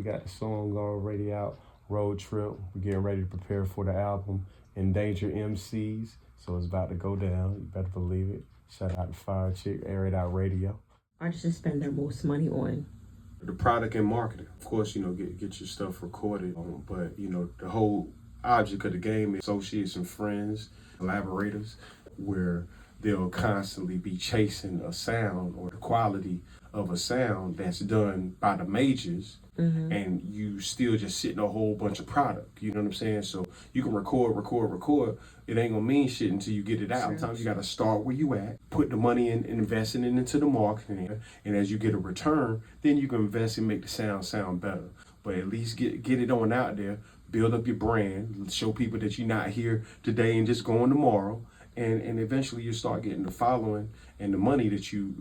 got the song already out, Road Trip. We're getting ready to prepare for the album, Endangered MCs. So it's about to go down. You better believe it. Shout out to Fire Chick, Airitoutradio. Artists spend their most money on The product and marketing. Of course, get your stuff recorded. But, the whole object of the game is associates and friends, collaborators, where they'll constantly be chasing a sound or the quality of a sound that's done by the majors, and you still just sitting a whole bunch of product. You know what I'm saying? So you can record. It ain't gonna mean shit until you get it out. Sometimes you gotta start where you at, put the money in, investing it into the marketing, and as you get a return, then you can invest and make the sound better. But at least get it on out there, build up your brand, show people that you're not here today and just going tomorrow. And eventually you start getting the following and the money that you're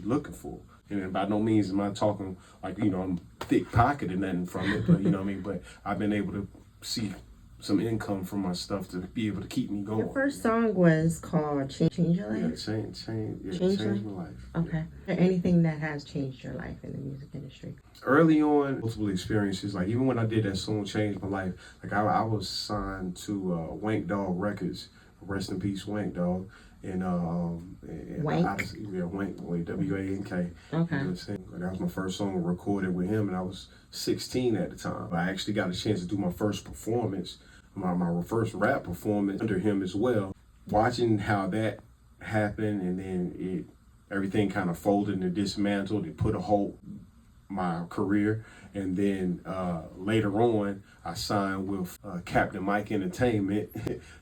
looking for. And by no means am I talking like, I'm thick pocketed nothing from it, but but I've been able to see some income from my stuff to be able to keep me going. Your first song was called Change Your Life? Yeah, change my life. Okay. Is there anything that has changed your life in the music industry? Early on, multiple experiences. Like even when I did that song, Change My Life, like I was signed to Wank Dog Records. Rest in peace, Wank Dog. And Wank? Wank, W-A-N-K. Okay. You know what I'm saying? That was my first song recorded with him, and I was 16 at the time. I actually got a chance to do my first performance, my first rap performance under him as well. Watching how that happened, and then everything kind of folded and dismantled. It put a halt my career, and then later on I signed with Captain Mike Entertainment.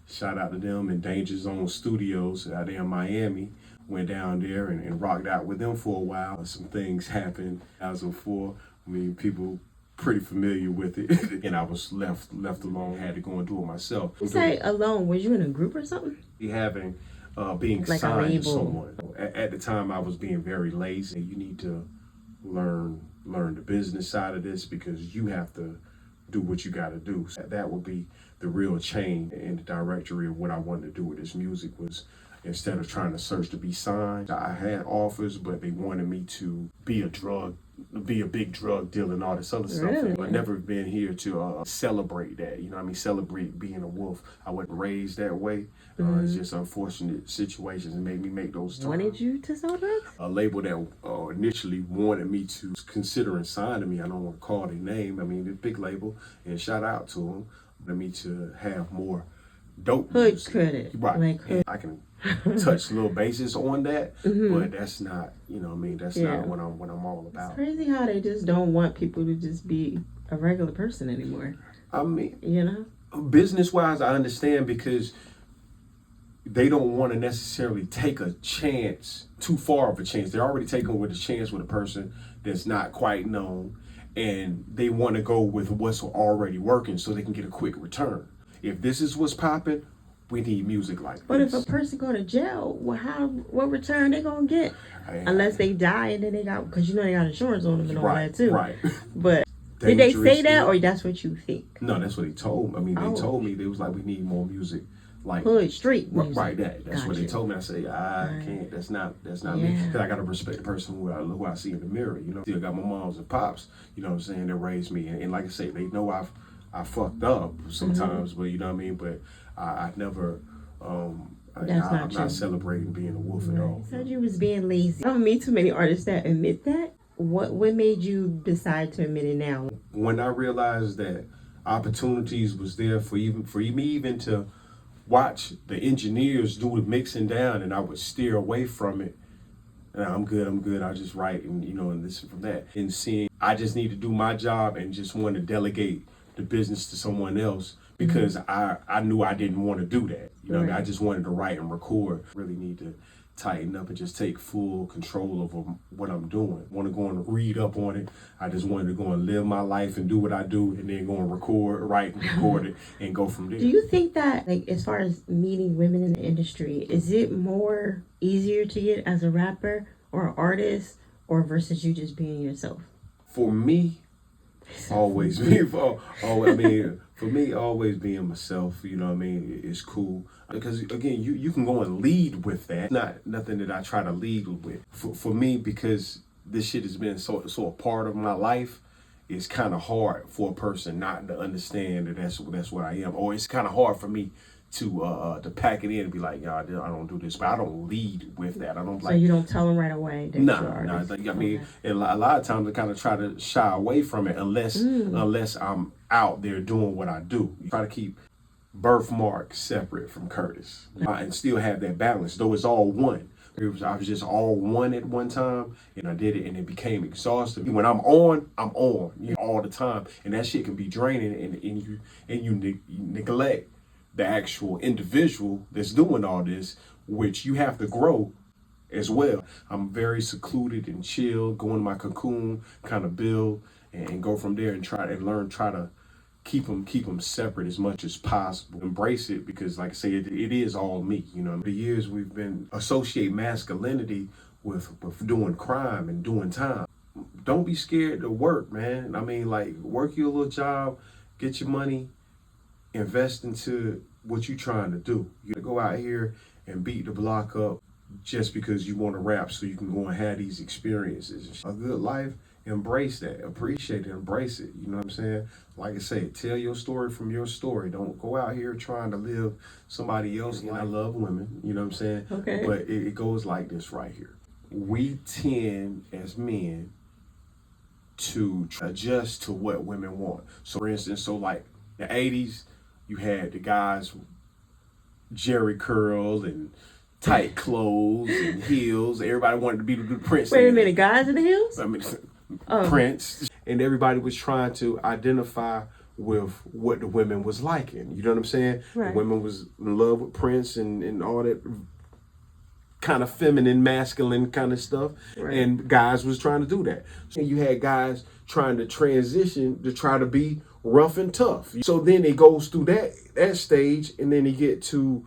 Shout out to them, in Danger Zone Studios out there in Miami. Went down there and rocked out with them for a while. Some things happened as before. I mean, people pretty familiar with it. And I was left alone, had to go and do it myself. You say alone, was you in a group or something? Being like signed to someone. At the time I was being very lazy. You need to learn the business side of this, because you have to do what you got to do. So that would be the real change in the directory of what I wanted to do with this music. Was instead of trying to search to be signed, I had offers, but they wanted me to be a big drug dealer and all this other stuff. Really? I've never been here to celebrate that. Celebrate being a wolf. I wasn't raised that way. It's just unfortunate situations that made me make those times. Wanted you to sell drugs? A label that initially wanted me to consider and signing me. I don't want to call their name. I mean, the big label, and shout out to them. Wanted me to have more dope hood music. credit. Right. Like hood. I can touch little bases on that, but that's not, that's not what I'm all about. It's crazy how they just don't want people to just be a regular person anymore. I mean, business-wise, I understand, because they don't want to necessarily take a chance, too far of a chance. They're already taking with a chance with a person that's not quite known, and they want to go with what's already working so they can get a quick return. If this is what's popping, we need music like this. But if a person go to jail, what return they gonna get? Unless they die, and then they got, because they got insurance on them and all that too. Right. But did they say that, or that's what you think? No, that's what they told me. I mean, they told me, they was like, we need more music. Like hood street music. Right, that's what they told me. I said, I can't. That's not me. Because I gotta respect the person who I see in the mirror. Still got my moms and pops. You know what I'm saying? That raised me, and like I say, they know I fucked up sometimes, but you know what I mean. But I never. I'm not celebrating being a wolf at all. You said you was being lazy. I don't meet too many artists that admit that. What made you decide to admit it now? When I realized that opportunities was there for me even to watch the engineers do the mixing down, and I would steer away from it. And I'm good. I'll just write and listen from that. And seeing I just need to do my job and just want to delegate the business to someone else, because I knew I didn't want to do that. What I mean? I just wanted to write and record. Really need to tighten up and just take full control over what I'm doing. Want to go and read up on it. I just wanted to go and live my life and do what I do, and then go and write and record it and go from there. Do you think that, like, as far as meeting women in the industry, is it more easier to get as a rapper or an artist, or versus you just being yourself? For me, always being always being myself, is cool. Because again, you can go and lead with that. Not nothing that I try to lead with. For me, because this shit has been so a part of my life, it's kind of hard for a person not to understand that that's what I am, or it's kind of hard for me to pack it in and be like, yeah, I don't do this, but I don't lead with that. I don't So you don't tell them right away that nah, you're an nah. artist. I mean, and a lot of times I kind of try to shy away from it unless I'm out there doing what I do. You try to keep birthmark separate from Curtis and still have that balance, though it's all one. I was just all one at one time, and I did it, and it became exhausting. When I'm on, all the time, and that shit can be draining, and you neglect the actual individual that's doing all this, which you have to grow as well. I'm very secluded and chill, go in my cocoon, kind of build, and go from there and try to keep them separate as much as possible. Embrace it, because like I say, it is all me. The years we've been associate masculinity with doing crime and doing time. Don't be scared to work, man. I mean, like, work your little job, get your money, invest into what you're trying to do. You go out here and beat the block up just because you want to rap so you can go and have these experiences. A good life, embrace that, appreciate it, embrace it. You know what I'm saying? Like I say, tell your story from your story. Don't go out here trying to live somebody else's life. I love women, you know what I'm saying? Okay. But it goes like this right here. We tend as men to adjust to what women want. So for instance, like the 80s, you had the guys Jerry curls and tight clothes and heels. Everybody wanted to be the Prince. Wait a minute, guys in the heels? I mean, Prince. And everybody was trying to identify with what the women was liking. You know what I'm saying? Right. The women was in love with Prince and all that kind of feminine, masculine kind of stuff. Right. And guys was trying to do that. So you had guys trying to transition to try to be rough and tough. So then it goes through that stage, and then you get to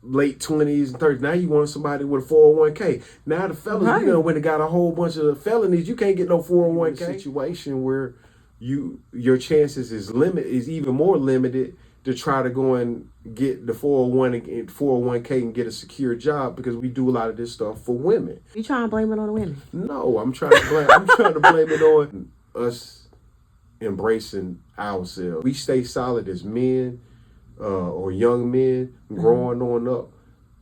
late 20s and 30s. Now you want somebody with a 401k. Now the fellas, right, when they got a whole bunch of felonies, you can't get no 401k. Situation where your chances is even more limited to try to go and get the 401k and get a secure job, because we do a lot of this stuff for women. You trying to blame it on the women? No, I'm trying to blame it on us embracing ourselves. We stay solid as men or young men growing on up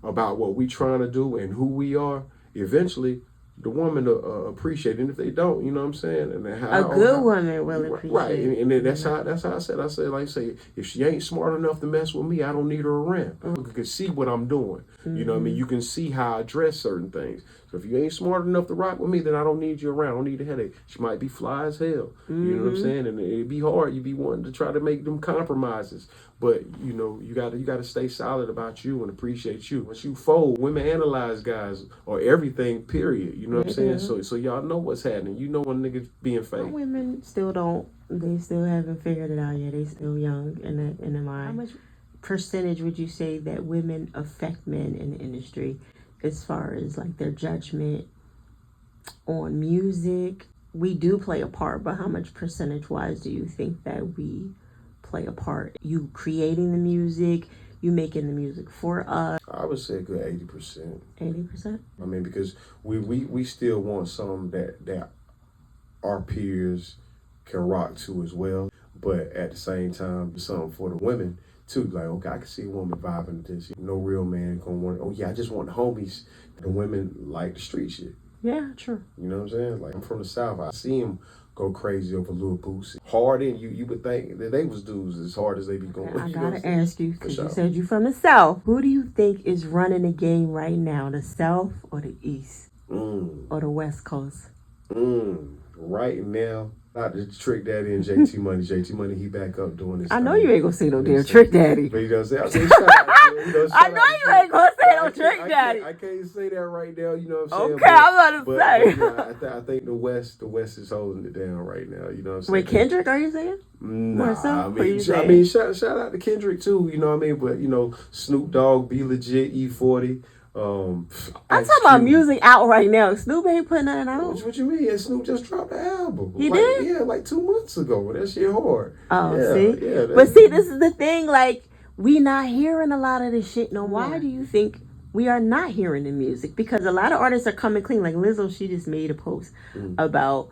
about what we trying to do and who we are. Eventually the woman appreciate it, and if they don't, you know what I'm saying? And a good woman will appreciate it. Right, and then that's how I said. I said, like, say, if she ain't smart enough to mess with me, I don't need her around. You can see what I'm doing. You know what I mean? You can see how I address certain things. So if you ain't smart enough to rock with me, then I don't need you around. I don't need a headache. She might be fly as hell. You know what I'm saying? And it'd be hard. You'd be wanting to try to make them compromises. But, you gotta stay solid about you and appreciate you. Once you fold, women analyze guys or everything, period. You know what I'm saying? So y'all know what's happening. You know when niggas being fake. Women still don't. They still haven't figured it out yet. They still young in the mind. How much percentage would you say that women affect men in the industry, as far as like their judgment on music? We do play a part, but how much percentage wise do you think that we play a part? You creating the music, you making the music for us? I would say a good 80%. 80%? I mean, because we still want some that our peers can rock to as well, but at the same time, something for the women too. Like, okay, I can see a woman vibing to this. No real man gonna want, oh yeah, I just want the homies. The women like the street shit. Yeah, true. You know what I'm saying? Like, I'm from the South. I see them go crazy over Lil Boosie. Hard in, you would think that they was dudes as hard as they be going. I gotta ask you, because you said you from the South. Who do you think is running the game right now? The South or the East? Or the West Coast? Right now, not the Trick Daddy and JT Money. JT Money, he back up doing this. I know you ain't gonna say no damn Trick Daddy. But you know what I'm saying? I know you ain't gonna say no Trick Daddy. I can't say that right now. You know what I'm saying? Okay, I'm about to say. But I think the West is holding it down right now. You know what I'm saying? Wait, Kendrick, are you saying? Nah, I mean, shout out to Kendrick too. You know what I mean? But Snoop Dogg, Be Legit, E40. I'm talking about music out right now. Snoop ain't putting nothing out. What you mean? Snoop just dropped the album. He did? Yeah, like 2 months ago. That shit hard. Oh, yeah, see? Yeah, but see, this is the thing. Like, we not hearing a lot of this shit no more. Why do you think we are not hearing the music? Because a lot of artists are coming clean. Like Lizzo, she just made a post about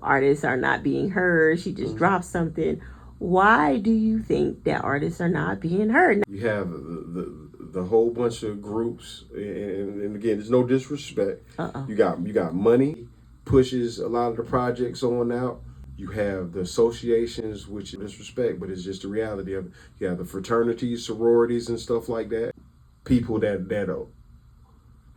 artists are not being heard. She just dropped something. Why do you think that artists are not being heard? You have the whole bunch of groups, and again, there's no disrespect. You got money pushes a lot of the projects on out. You have the associations, which is disrespect, but it's just the reality of it. You have the fraternities, sororities, and stuff like that. People that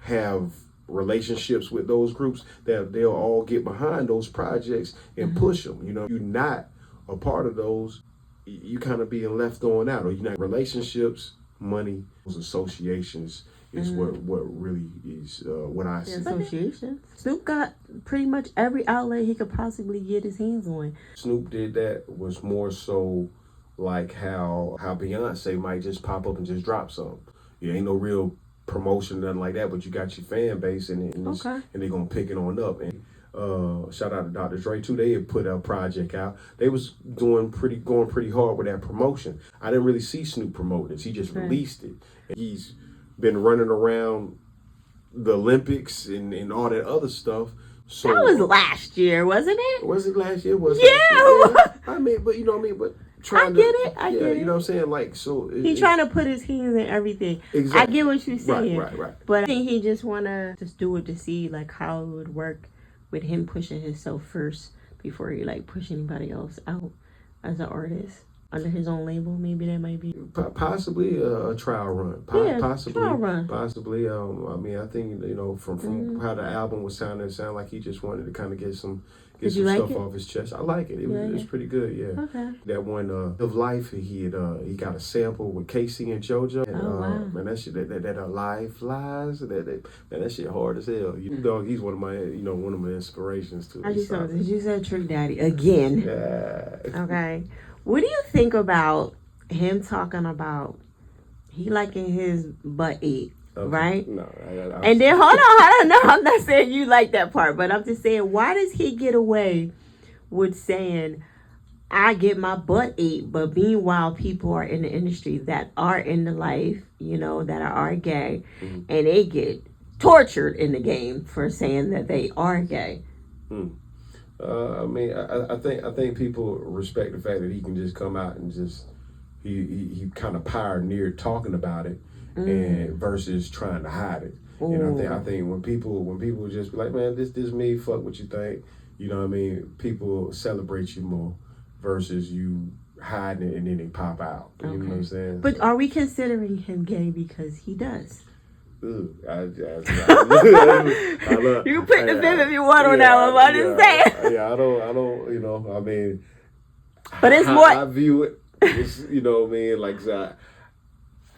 have relationships with those groups, that they'll all get behind those projects and push them. You're not a part of those, you kind of being left on out, or you're not. Relationships, money, those associations is what really is what I see. Associations. Snoop got pretty much every outlet he could possibly get his hands on. Snoop did that was more so like how Beyonce might just pop up and just drop something. Ain't no real promotion, nothing like that, but you got your fan base and they're gonna pick it on up. And shout out to Dr. Dre too. They had put a project out. They was going pretty hard with that promotion. I didn't really see Snoop promote this. He just released it. And he's been running around the Olympics and all that other stuff. So that was last year, wasn't it? Was it last year? Was yeah. It? I mean, but but I get it. You know what I'm saying? Like, so he's trying to put his hands in everything. Exactly. I get what you're saying. Right. But I think he just wanna just do it to see like how it would work with him pushing himself first before he like push anybody else out as an artist under his own label. Maybe that might be possibly a trial run. Possibly trial run. Possibly. I mean, I think from how the album was sounding, it sounded like he just wanted to kind of get some stuff off his chest. I like it. It was pretty good. Yeah. Okay. That one of Life, he got a sample with Casey and JoJo. And, wow. Man, that shit, that Life Lies, that shit hard as hell. Dog, he's one of my inspirations too. You said Trick Daddy again. Yeah. Okay. What do you think about him talking about he liking his butt eat? Okay. Right? No. And then hold on. No, I'm not saying you like that part, but I'm just saying, why does he get away with saying, I get my butt ate, but meanwhile, people are in the industry that are in the life, that are gay, and they get tortured in the game for saying that they are gay. I mean, I think people respect the fact that he can just come out and just he kind of pioneered talking about it. And versus trying to hide it. I think when people just be like, man, this me, fuck what you think. You know what I mean? People celebrate you more versus you hiding it and then they pop out. You know what I'm saying? But are we considering him gay because he does? You can put the fib if you want on that one. I'm just saying. Yeah, I don't. I mean, but it's more. I view it. It's, what I mean, like.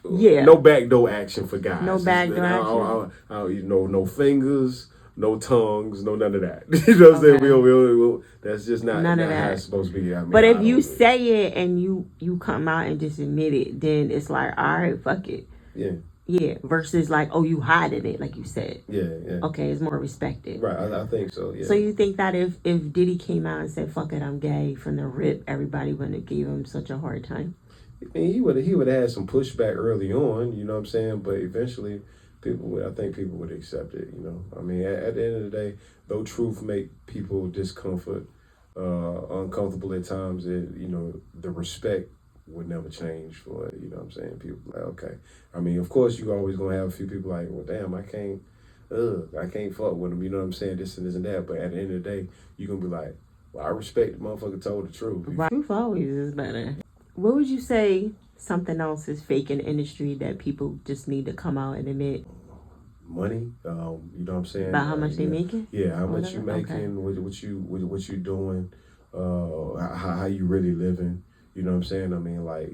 No backdoor action for guys. No backdoor action. No fingers, no tongues, no none of that. You know what I'm saying? That's just not how it's supposed to be. I mean, but if you say it and you come out and just admit it, then it's like, all right, fuck it. Yeah. Yeah. Versus like, oh, you hiding it, like you said. Yeah. Okay, it's more respected. Right. I think so. Yeah. So you think that if Diddy came out and said, "Fuck it, I'm gay" from the rip, everybody wouldn't have gave him such a hard time? I mean, he would have had some pushback early on, you know what I'm saying? But eventually, I think people would accept it, I mean, at the end of the day, though truth make people discomfort, uncomfortable at times, the respect would never change for it, you know what I'm saying? People like, okay. I mean, of course, you're always going to have a few people like, well, damn, I can't fuck with them, you know what I'm saying? This and that. But at the end of the day, you're going to be like, well, I respect the motherfucker told the truth. Right. Truth always is better. What would you say something else is fake in the industry that people just need to come out and admit? Money, you know what I'm saying? About how much they making? Yeah, how much you making, what you doing, how you really living, you know what I'm saying? I mean, like,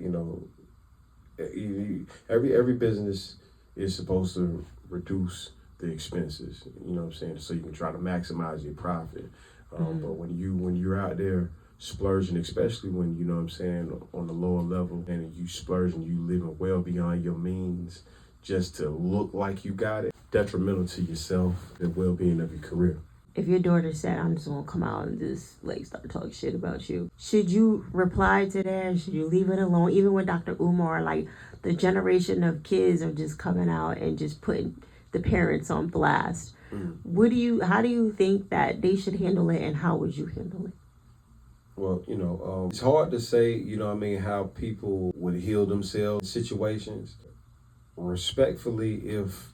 every business is supposed to reduce the expenses, you know what I'm saying? So you can try to maximize your profit. But when you're out there splurging, especially when, you know what I'm saying, on the lower level, and you splurging, you living well beyond your means just to look like you got it, detrimental to yourself, the well-being of your career. If your daughter said, I'm just gonna come out and just like start talking shit about you, should you reply to that? Should you leave it alone? Even with Dr. Umar, like the generation of kids are just coming out and just putting the parents on blast How do you think that they should handle it, and how would you handle it? Well, it's hard to say, how people would heal themselves in situations. Respectfully, if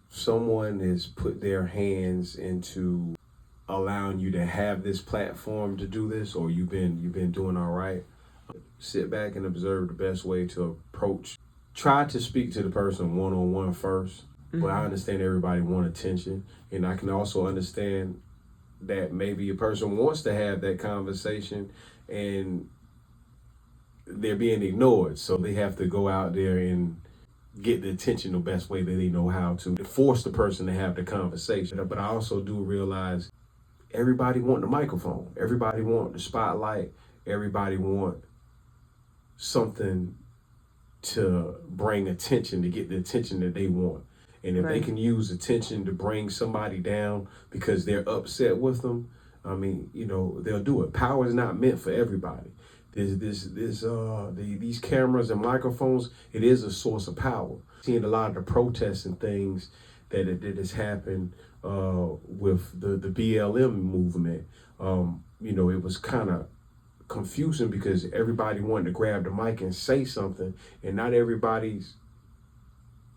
someone has put their hands into allowing you to have this platform to do this, or you've been doing all right, sit back and observe the best way to approach. Try to speak to the person one-on-one first. But I understand everybody wants attention, and I can also understand that maybe a person wants to have that conversation and they're being ignored, so they have to go out there and get the attention the best way that they know how to force the person to have the conversation. But I also do realize everybody want the microphone, everybody want the spotlight, everybody want something to bring attention, to get the attention that they want. And if they can use attention to bring somebody down because they're upset with them, they'll do it. Power is not meant for everybody. These cameras and microphones, it is a source of power. Seeing a lot of the protests and things that has happened with the BLM movement, it was kind of confusing because everybody wanted to grab the mic and say something, and not everybody's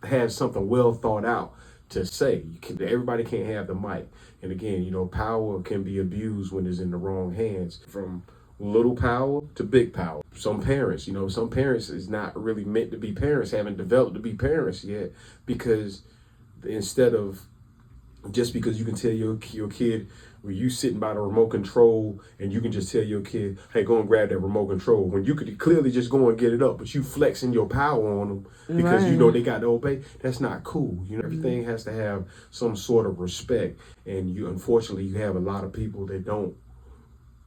had something well thought out to say. Everybody can't have the mic. And again, power can be abused when it's in the wrong hands. From little power to big power. Some parents is not really meant to be parents, haven't developed to be parents yet, because instead of just because you can tell your kid, when you sitting by the remote control and you can just tell your kid, hey, go and grab that remote control, when you could clearly just go and get it up, but you flexing your power on them because they got to obey. That's not cool. Everything has to have some sort of respect. And unfortunately, you have a lot of people that don't,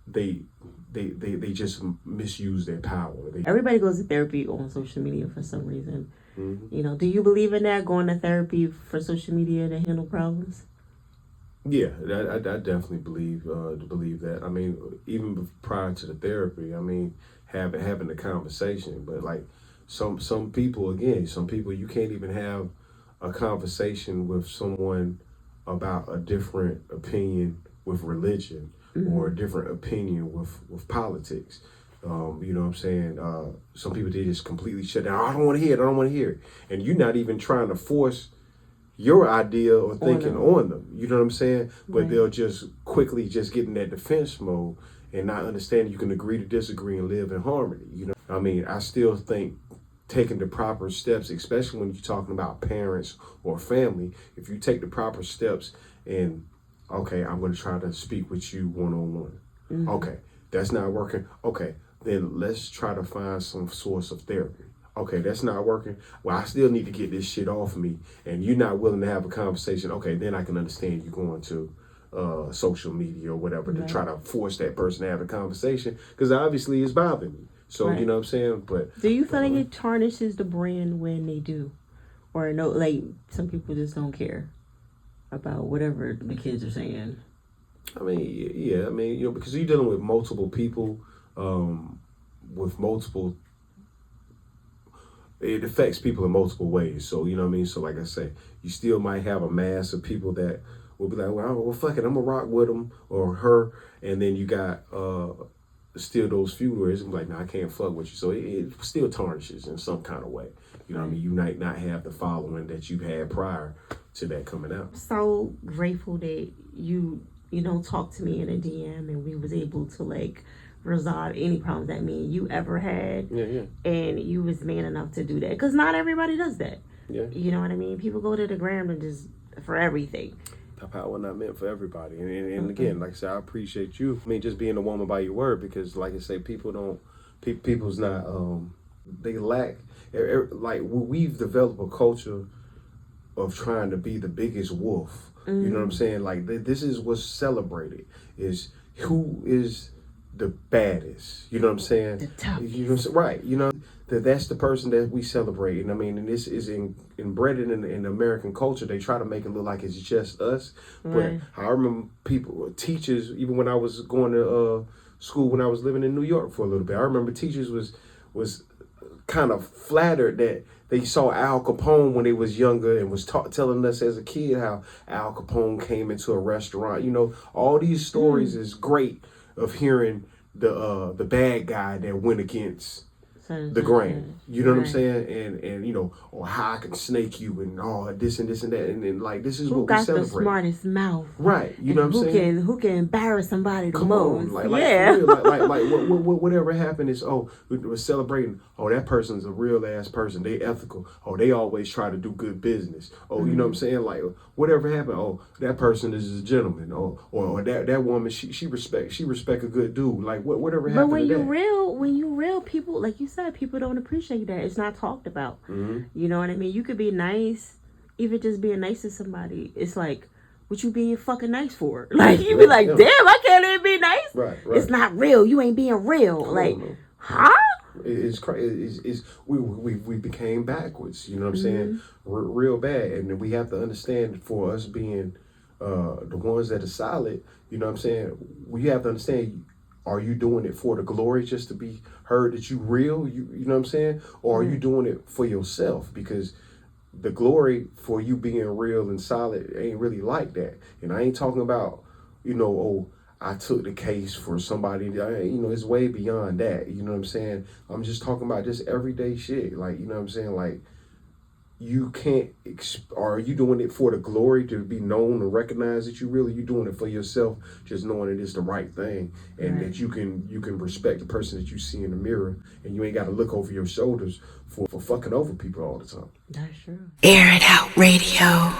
they just misuse their power. Everybody goes to therapy on social media for some reason. Do you believe in that, going to therapy for social media to handle problems? Yeah, I definitely believe that. I mean, even prior to the therapy, having the conversation. But like some people you can't even have a conversation with someone about a different opinion with religion or a different opinion with politics. Some people, they just completely shut down. I don't want to hear it. And you're not even trying to force your idea or thinking on them. You know what I'm saying? But they'll just quickly just get in that defense mode and not understand you can agree to disagree and live in harmony. I still think taking the proper steps, especially when you're talking about parents or family, if you take the proper steps and, okay, I'm going to try to speak with you one-on-one. Okay, that's not working. Okay, then let's try to find some source of therapy. Okay, that's not working. Well, I still need to get this shit off me, and you're not willing to have a conversation. Okay, then I can understand you going to social media or whatever to try to force that person to have a conversation, because obviously it's bothering you. So, you know what I'm saying? But do you feel like it tarnishes the brand when they do? Or no, like some people just don't care about whatever the kids are saying? Because you're dealing with multiple people, with multiple, it affects people in multiple ways. So, So like I say, you still might have a mass of people that will be like, well, fuck it, I'm gonna rock with them or her. And then you got still those few where it's like, no, I can't fuck with you. So it still tarnishes in some kind of way. You might not have the following that you had prior to that coming out. I'm so grateful that you talked to me in a DM and we was able to resolve any problems that me and you ever had. And you was man enough to do that, because not everybody does that. You know what I mean? People go to the gram and just for everything. The power not meant for everybody. And again, like I said, I appreciate you. Just being a woman by your word, because like I say, people's not, they lack, we've developed a culture of trying to be the biggest wolf. You know what I'm saying? This is what's celebrated, is who is the baddest. You know what I'm saying? The toughest. You know what I'm saying? Right. That's the person that we celebrate. And this is inbred in American culture. They try to make it look like it's just us. But I remember teachers, even when I was going to school, when I was living in New York for a little bit, I remember teachers was kind of flattered that they saw Al Capone when they was younger and was telling us as a kid how Al Capone came into a restaurant. You know, all these stories is great of hearing the bad guy that went against the grain. You know what I'm saying? And you know, or how I can snake you and all this and this and that. And then like this is what we celebrate. Who got the smartest mouth? Right. You know what I'm saying? Who can embarrass somebody the Come most? On, like whatever happened is we're celebrating. Oh, that person's a real ass person. They ethical. Oh, they always try to do good business. Oh, you know what I'm saying? Like whatever happened. Oh, that person is a gentleman. Or that woman she respect a good dude. Like whatever happened. But when you real people, like you said, people don't appreciate that. It's not talked about. Mm-hmm. You know what I mean? You could be nice, even just being nice to somebody. It's like, what you being fucking nice for? Like you be like, damn, I can't even be nice. Right. It's not real. You ain't being real. Huh? It's crazy. We became backwards. You know what I'm saying? Real bad. And we have to understand, for us being the ones that are solid, you know what I'm saying? We have to understand. Are you doing it for the glory, just to be heard that you real? You know what I'm saying? Or are you doing it for yourself? Because the glory for you being real and solid ain't really like that. And I ain't talking about, you know, oh, I took the case for somebody. You know, it's way beyond that. You know what I'm saying? I'm just talking about just everyday shit. Like, you know what I'm saying? Like, you can't, are you doing it for the glory to be known and recognized that you doing it for yourself, just knowing that it's the right thing, and that you can respect the person that you see in the mirror, and you ain't got to look over your shoulders for fucking over people all the time. That's true. Air it out radio.